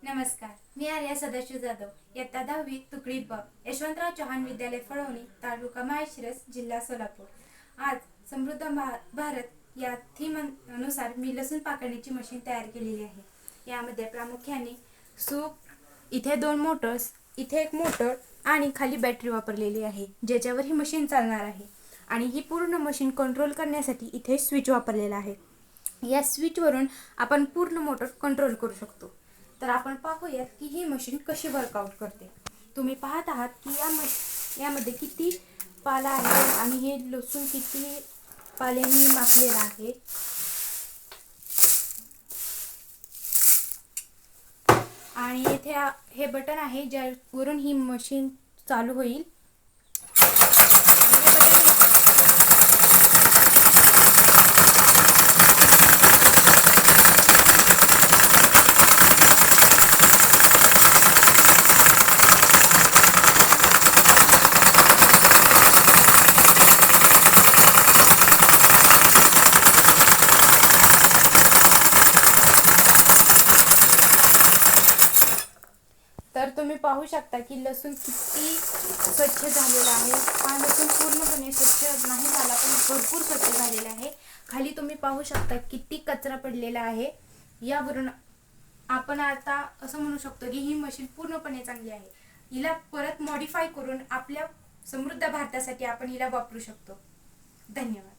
नमस्कार, मी आर्या सदाशिव जाधव, इयत्ता 10वी तुकडी ब, यशवंतराव चव्हाण विद्यालय फळवणी, तालुका माळशिरस, जिल्हा सोलापूर। आज समृद्ध भारत या थीम अनुसार मी लसूण पाकळणीची मशीन तयार केलेली आहे। यामध्ये प्रामुख्याने सूप, इथे 2 मोटर्स, इथे एक मोटर आणि खाली बॅटरी वापरलेली आहे, ज्याच्यावर ही मशीन चालणार आहे। आणि ही पूर्ण मशीन कंट्रोल करण्यासाठी इथे स्विच वापरलेला आहे। या स्विचवरून आपण पूर्ण मोटर कंट्रोल करू शकतो। तर आपण पाहूयात की ही मशीन कशी वर्कआउट करते। तुम्ही पाहत आहात की यामध्ये किती पाला आहे आणि हे लसूण किती पाल्याने मापलेला आहे। आणि इथे हे बटन आहे ज्यावरून ही मशीन चालू होईल। तर तुम्ही पाहू शकता की लसूण किती स्वच्छ झालेला आहे। हा लसूण पूर्णपणे स्वच्छ नाही झाला पण भरपूर स्वच्छ झालेला आहे। खाली तुम्ही पाहू शकता किती कचरा पडलेला आहे। यावरून आपण आता असं म्हणू शकतो की ही मशीन पूर्णपणे चांगली आहे। हिला परत मॉडिफाय करून आपल्या समृद्ध भारतासाठी आपण हिला वापरू शकतो। धन्यवाद।